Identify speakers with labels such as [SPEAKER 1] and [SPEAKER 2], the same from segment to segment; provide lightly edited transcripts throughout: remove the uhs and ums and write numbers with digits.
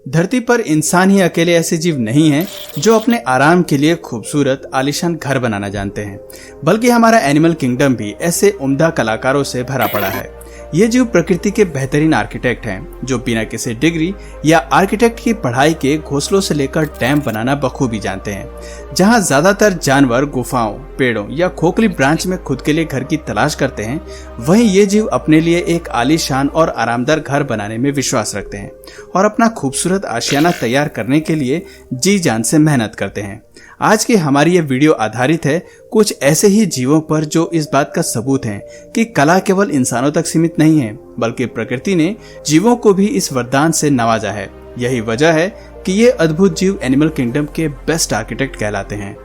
[SPEAKER 1] धरती पर इंसान ही अकेले ऐसे जीव नहीं हैं जो अपने आराम के लिए खूबसूरत आलीशान घर बनाना जानते हैं, बल्कि हमारा एनिमल किंगडम भी ऐसे उम्दा कलाकारों से भरा पड़ा है। ये जीव प्रकृति के बेहतरीन आर्किटेक्ट हैं जो बिना किसी डिग्री या आर्किटेक्ट की पढ़ाई के घोंसलों से लेकर डैम बनाना बखूबी जानते हैं। जहां ज्यादातर जानवर गुफाओं, पेड़ों या खोखली ब्रांच में खुद के लिए घर की तलाश करते हैं, वहीं ये जीव अपने लिए एक आलीशान और आरामदार घर बनाने में विश्वास रखते हैं और अपना खूबसूरत आशियाना तैयार करने के लिए जी जान से मेहनत करते हैं। आज की हमारी ये वीडियो आधारित है कुछ ऐसे ही जीवों पर जो इस बात का सबूत है कि कला केवल इंसानों तक सीमित नहीं है, बल्कि प्रकृति ने जीवों को भी इस वरदान से नवाजा है। यही वजह है कि ये अद्भुत जीव एनिमल किंगडम के बेस्ट आर्किटेक्ट कहलाते हैं।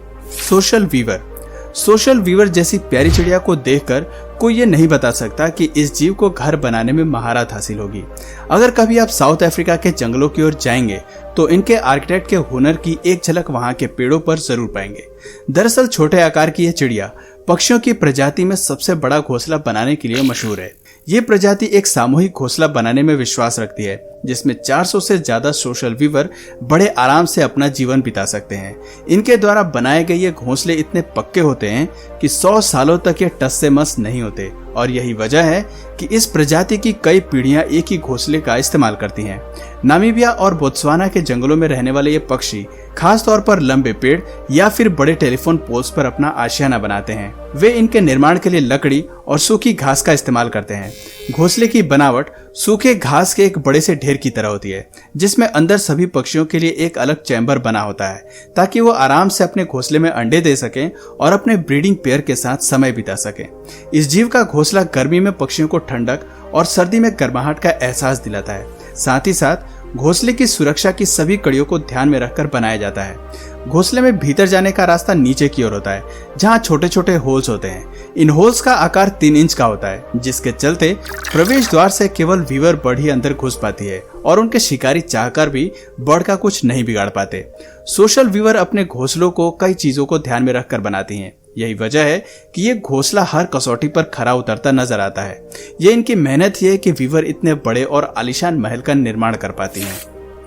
[SPEAKER 1] सोशल वीवर जैसी प्यारी चिड़िया को देखकर कोई ये नहीं बता सकता कि इस जीव को घर बनाने में महारत हासिल होगी। अगर कभी आप साउथ अफ्रीका के जंगलों की ओर जाएंगे तो इनके आर्किटेक्ट के हुनर की एक झलक वहां के पेड़ों पर जरूर पाएंगे। दरअसल छोटे आकार की यह चिड़िया पक्षियों की प्रजाति में सबसे बड़ा घोंसला बनाने के लिए मशहूर है। ये प्रजाति एक सामूहिक घोंसला बनाने में विश्वास रखती है, जिसमें 400 से ज्यादा सोशल वीवर बड़े आराम से अपना जीवन बिता सकते हैं। इनके द्वारा बनाए गए ये घोंसले इतने पक्के होते हैं कि 100 सालों तक ये टस से मस नहीं होते, और यही वजह है कि इस प्रजाति की कई पीढ़ियां एक ही घोंसले का इस्तेमाल करती हैं। नामीबिया और बोत्सवाना के जंगलों में रहने वाले ये पक्षी खास तौर पर लंबे पेड़ या फिर बड़े टेलीफोन पोल्स पर अपना आशियाना बनाते हैं। वे इनके निर्माण के लिए लकड़ी और सूखी घास का इस्तेमाल करते हैं। घोंसले की बनावट सूखे घास के एक बड़े से ढेर की तरह होती है, जिसमें अंदर सभी पक्षियों के लिए एक अलग चैम्बर बना होता है ताकि वो आराम से अपने घोंसले में अंडे दे सकें और अपने ब्रीडिंग पेयर के साथ समय बिता सकें। इस जीव का घोंसला गर्मी में पक्षियों को ठंडक और सर्दी में गर्माहट का एहसास दिलाता है। साथ ही साथ घोंसले की सुरक्षा की सभी कड़ियों को ध्यान में रखकर बनाया जाता है। घोंसले में भीतर जाने का रास्ता नीचे की ओर होता है, जहां छोटे छोटे होल्स होते हैं। इन होल्स का आकार 3 इंच का होता है, जिसके चलते प्रवेश द्वार से केवल वीवर बर्ड ही अंदर घुस पाती है और उनके शिकारी चाहकर भी बर्ड का कुछ नहीं बिगाड़ पाते। सोशल वीवर अपने घोंसलों को कई चीजों को ध्यान में रखकर बनाती हैं। यही वजह है कि ये घोंसला हर कसौटी पर खरा उतरता नजर आता है। ये इनकी मेहनत ही है कि वीवर इतने बड़े और आलीशान महल का निर्माण कर पाती हैं।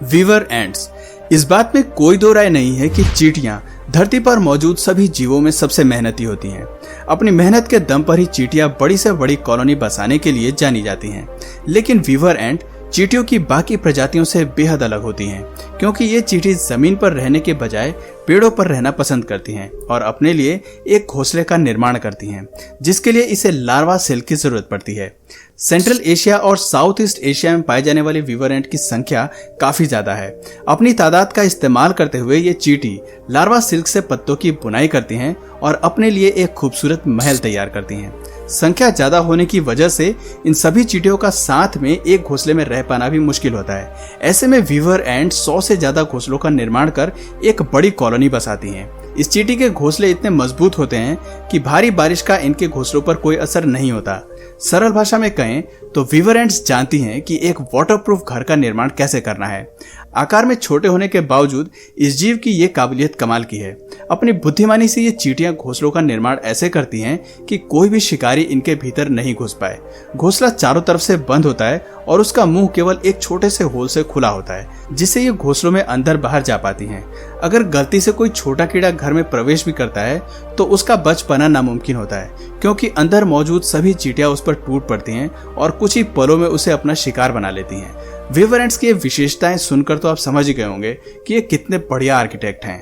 [SPEAKER 1] Weaver ants. इस बात में कोई दो राय नहीं है कि चींटियां धरती पर मौजूद सभी जीवों में सबसे मेहनती होती हैं। अपनी मेहनत के दम पर ही चींटियां बड़ी से बड़ी कॉलोनी बसाने के लिए जानी जाती हैं। लेकिन वीवर एंट चींटियों की बाकी प्रजातियों से बेहद अलग होती हैं, क्योंकि ये चींटी जमीन पर रहने के बजाय पेड़ों पर रहना पसंद करती हैं और अपने लिए एक घोंसले का निर्माण करती हैं, जिसके लिए इसे लार्वा सेल की जरूरत पड़ती है। सेंट्रल एशिया और साउथ ईस्ट एशिया में पाए जाने वाले वीवर एंट की संख्या काफी ज्यादा है। अपनी तादाद का इस्तेमाल करते हुए ये चींटी लार्वा सिल्क से पत्तों की बुनाई करती हैं और अपने लिए एक खूबसूरत महल तैयार करती हैं। संख्या ज्यादा होने की वजह से इन सभी चींटियों का साथ में एक घोंसले में रह पाना भी मुश्किल होता है। ऐसे में वीवर एंट 100 से ज्यादा घोंसलों का निर्माण कर एक बड़ी कॉलोनी बसाती हैं। इस चींटी के घोंसले इतने मजबूत होते हैं कि भारी बारिश का इनके घोंसलों पर कोई असर नहीं होता। सरल भाषा में कहें तो वीवर एंट्स जानती हैं कि एक वाटरप्रूफ घर का निर्माण कैसे करना है। आकार में छोटे होने के बावजूद इस जीव की ये काबिलियत कमाल की है। अपनी बुद्धिमानी से ये चींटियां घोंसलों का निर्माण ऐसे करती हैं कि कोई भी शिकारी इनके भीतर नहीं घुस पाए। घोंसला चारों तरफ से बंद होता है और उसका मुंह केवल एक छोटे से होल से खुला होता है, जिससे ये घोंसलों में अंदर बाहर जा पाती हैं। अगर गलती से कोई छोटा कीड़ा घर में प्रवेश भी करता है तो उसका बच पाना नामुमकिन होता है, क्योंकि अंदर मौजूद सभी चींटियां उस पर टूट पड़ती हैं और कुछ ही पलों में उसे अपना शिकार बना लेती हैं। वीवर एंट्स की विशेषताएं सुनकर तो आप समझ ही गए होंगे कि ये कितने बढ़िया आर्किटेक्ट हैं।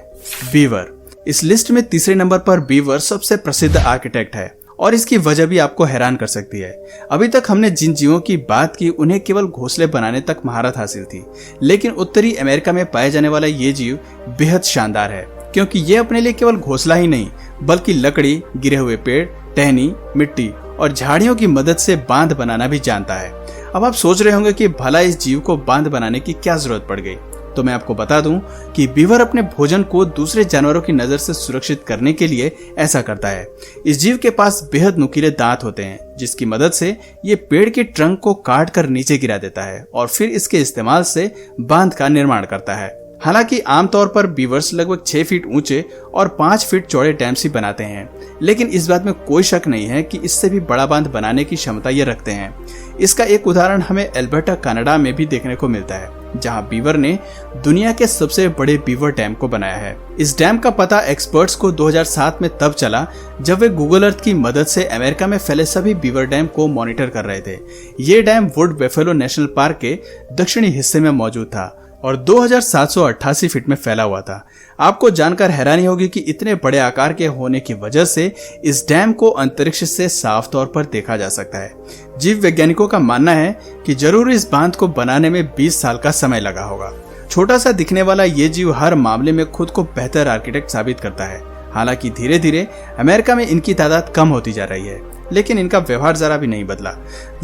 [SPEAKER 1] बीवर। इस लिस्ट में तीसरे नंबर पर बीवर सबसे प्रसिद्ध आर्किटेक्ट है और इसकी वजह भी आपको हैरान कर सकती है। अभी तक हमने जिन जीवों की बात की उन्हें केवल घोंसले बनाने तक महारत हासिल थी, लेकिन उत्तरी अमेरिका में पाए जाने वाला ये जीव बेहद शानदार है, क्योंकि ये अपने लिए केवल घोंसला ही नहीं बल्कि लकड़ी, गिरे हुए पेड़, टहनी, मिट्टी और झाड़ियों की मदद से बांध बनाना भी जानता है। अब आप सोच रहे होंगे कि भला इस जीव को बांध बनाने की क्या जरूरत पड़ गई, तो मैं आपको बता दूं कि बीवर अपने भोजन को दूसरे जानवरों की नजर से सुरक्षित करने के लिए ऐसा करता है। इस जीव के पास बेहद नुकीले दांत होते हैं, जिसकी मदद से ये पेड़ के ट्रंक को काट कर नीचे गिरा देता है और फिर इसके इस्तेमाल से बांध का निर्माण करता है। हालांकि आमतौर पर बीवर्स लगभग 6 फीट ऊंचे और 5 फीट चौड़े डैम्स ही बनाते हैं, लेकिन इस बात में कोई शक नहीं है कि इससे भी बड़ा बांध बनाने की क्षमता ये रखते हैं। इसका एक उदाहरण हमें एल्बर्टा कनाडा में भी देखने को मिलता है। जहां बीवर ने दुनिया के सबसे बड़े बीवर डैम को बनाया है। इस डैम का पता एक्सपर्ट्स को 2007 में तब चला जब वे गूगल अर्थ की मदद से अमेरिका में फैले सभी बीवर डैम को मॉनिटर कर रहे थे। ये dam would buffalo national park के दक्षिणी हिस्से में मौजूद था और 2788 फीट में फैला हुआ था। आपको जानकर हैरानी होगी कि इतने बड़े आकार के होने की वजह से इस डैम को अंतरिक्ष से साफ तौर पर देखा जा सकता है। जीव वैज्ञानिकों का मानना है कि जरूर इस बांध को बनाने में 20 साल का समय लगा होगा। छोटा सा दिखने वाला ये जीव हर मामले में खुद को बेहतर आर्किटेक्ट साबित करता है। हालांकि धीरे धीरे अमेरिका में इनकी तादाद कम होती जा रही है, लेकिन इनका व्यवहार जरा भी नहीं बदला।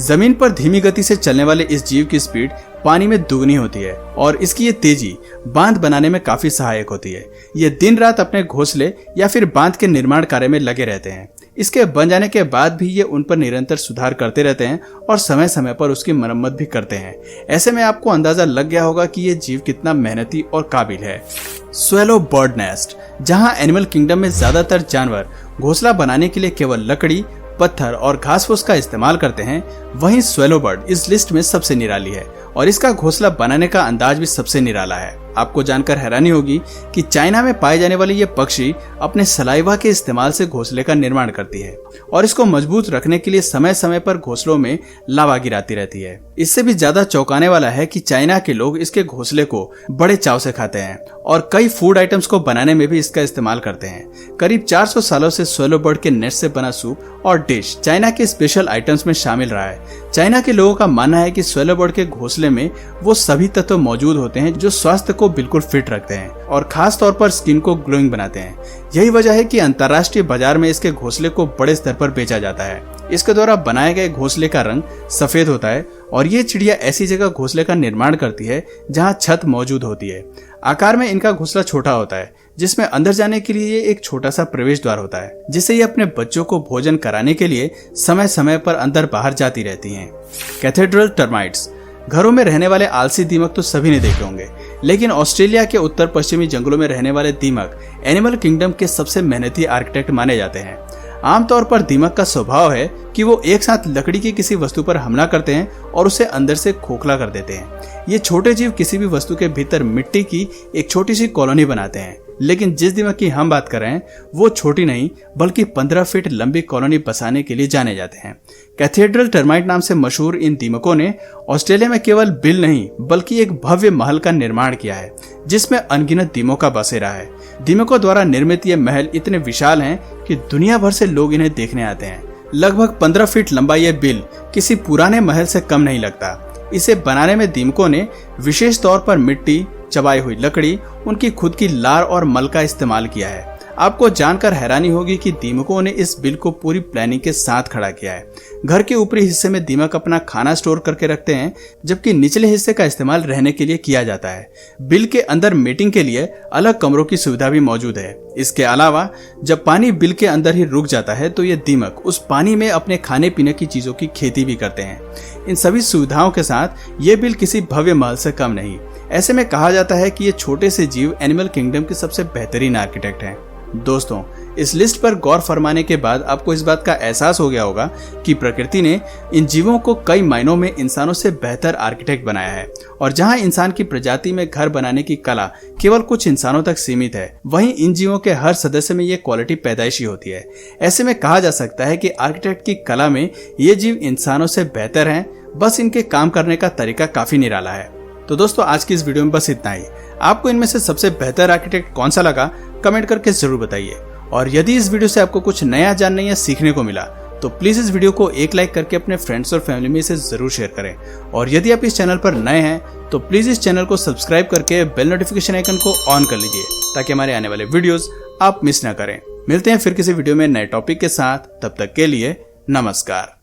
[SPEAKER 1] जमीन पर धीमी गति से चलने वाले इस जीव की स्पीड पानी में दुगनी होती है और इसकी ये तेजी बांध बनाने में काफी सहायक होती है। ये दिन रात अपने घोंसले या फिर बांध के निर्माण कार्य में लगे रहते हैं। इसके बन जाने के बाद भी ये उन पर निरंतर सुधार करते रहते हैं और समय समय पर उसकी मरम्मत भी करते हैं। ऐसे में आपको अंदाजा लग गया होगा कि ये जीव कितना मेहनती और काबिल है। स्वेलो बर्ड नेस्ट, जहां एनिमल किंगडम में ज्यादातर जानवर घोंसला बनाने के लिए केवल लकड़ी, पत्थर और घास फूस का इस्तेमाल करते हैं, वहीं स्वेलो बर्ड इस लिस्ट में सबसे निराली है और इसका घोंसला बनाने का अंदाज भी सबसे निराला है। आपको जानकर हैरानी होगी कि चाइना में पाए जाने वाले ये पक्षी अपने सलाइवा के इस्तेमाल से घोंसले का निर्माण करती है और इसको मजबूत रखने के लिए समय समय पर घोंसलों में लावा गिराती रहती है। इससे भी ज्यादा चौंकाने वाला है कि चाइना के लोग इसके घोंसले को बड़े चाव से खाते हैं और कई फूड आइटम्स को बनाने में भी इसका इस्तेमाल करते हैं। करीब 400 सालों से स्वेलो बर्ड के नेट से बना सूप और डिश चाइना के स्पेशल आइटम्स में शामिल रहा है। चाइना के लोगों का मानना है कि स्वेलो बर्ड के घोंसले में वो सभी तत्व मौजूद होते हैं जो स्वास्थ्य को बिल्कुल फिट रखते हैं और खास तौर पर स्किन को ग्लोइंग बनाते हैं। यही वजह है कि अंतर्राष्ट्रीय बाजार में इसके घोंसले को बड़े स्तर पर बेचा जाता है। इसके द्वारा बनाए गए घोंसले का रंग सफेद होता है और ये चिड़िया ऐसी जगह घोंसले का निर्माण करती है जहां छत मौजूद होती है। आकार में इनका घोंसला छोटा होता है, जिसमें अंदर जाने के लिए एक छोटा सा प्रवेश द्वार होता है, जिससे ये अपने बच्चों को भोजन कराने के लिए समय समय पर अंदर बाहर जाती रहती हैं। कैथेड्रल टर्माइट्स, घरों में रहने वाले आलसी दीमक तो सभी ने देखे होंगे, लेकिन ऑस्ट्रेलिया के उत्तर पश्चिमी जंगलों में रहने वाले दीमक एनिमल किंगडम के सबसे मेहनती आर्किटेक्ट माने जाते हैं। आमतौर पर दीमक का स्वभाव है कि वो एक साथ लकड़ी की किसी वस्तु पर हमला करते हैं और उसे अंदर से खोखला कर देते हैं। ये छोटे जीव किसी भी वस्तु के भीतर मिट्टी की एक छोटी सी कॉलोनी बनाते हैं, लेकिन जिस दीमक की हम बात कर रहे हैं वो छोटी नहीं बल्कि 15 फीट लंबी कॉलोनी बसाने के लिए जाने जाते हैं। कैथेड्रल टर्माइट नाम से मशहूर इन दीमकों ने ऑस्ट्रेलिया में केवल बिल नहीं बल्कि एक भव्य महल का निर्माण किया है, जिसमें अनगिनत दीमक का बसेरा है। दीमकों द्वारा निर्मित ये महल इतने विशाल हैं कि दुनिया भर से लोग इन्हें देखने आते हैं। लगभग 15 फीट लंबा ये बिल किसी पुराने महल से कम नहीं लगता। इसे बनाने में दीमकों ने विशेष तौर पर मिट्टी, चबाई हुई लकड़ी, उनकी खुद की लार और मल का इस्तेमाल किया है। आपको जानकर हैरानी होगी कि दीमकों ने इस बिल को पूरी प्लानिंग के साथ खड़ा किया है। घर के ऊपरी हिस्से में दीमक अपना खाना स्टोर करके रखते हैं, जबकि निचले हिस्से का इस्तेमाल रहने के लिए किया जाता है। बिल के अंदर मीटिंग के लिए अलग कमरों की सुविधा भी मौजूद है। इसके अलावा जब पानी बिल के अंदर ही रुक जाता है तो ये दीमक उस पानी में अपने खाने पीने की चीजों की खेती भी करते हैं। इन सभी सुविधाओं के साथ ये बिल किसी भव्य महल से कम नहीं। ऐसे में कहा जाता है कि ये छोटे से जीव एनिमल किंगडम के सबसे बेहतरीन आर्किटेक्ट हैं। दोस्तों, इस लिस्ट पर गौर फरमाने के बाद आपको इस बात का एहसास हो गया होगा कि प्रकृति ने इन जीवों को कई मायनों में इंसानों से बेहतर आर्किटेक्ट बनाया है और जहां इंसान की प्रजाति में घर बनाने की कला केवल कुछ इंसानों तक सीमित है, वहीं इन जीवों के हर सदस्य में ये क्वालिटी पैदाइशी होती है। ऐसे में कहा जा सकता है कि आर्किटेक्ट की कला में ये जीव इंसानों से बेहतर हैं, बस इनके काम करने का तरीका काफी निराला है। तो दोस्तों, आज की इस वीडियो में बस इतना ही। आपको इनमें से सबसे बेहतर आर्किटेक्ट कौन सा लगा कमेंट करके जरूर बताइए। और यदि इस वीडियो से आपको कुछ नया जानने या सीखने को मिला तो प्लीज इस वीडियो को एक लाइक करके अपने फ्रेंड्स और फैमिली में इसे जरूर शेयर करें। और यदि आप इस चैनल पर नए हैं तो प्लीज इस चैनल को सब्सक्राइब करके बेल नोटिफिकेशन आइकन को ऑन कर लीजिए, ताकि हमारे आने वाले वीडियोस आप मिस ना करें। मिलते हैं फिर किसी वीडियो में नए टॉपिक के साथ, तब तक के लिए नमस्कार।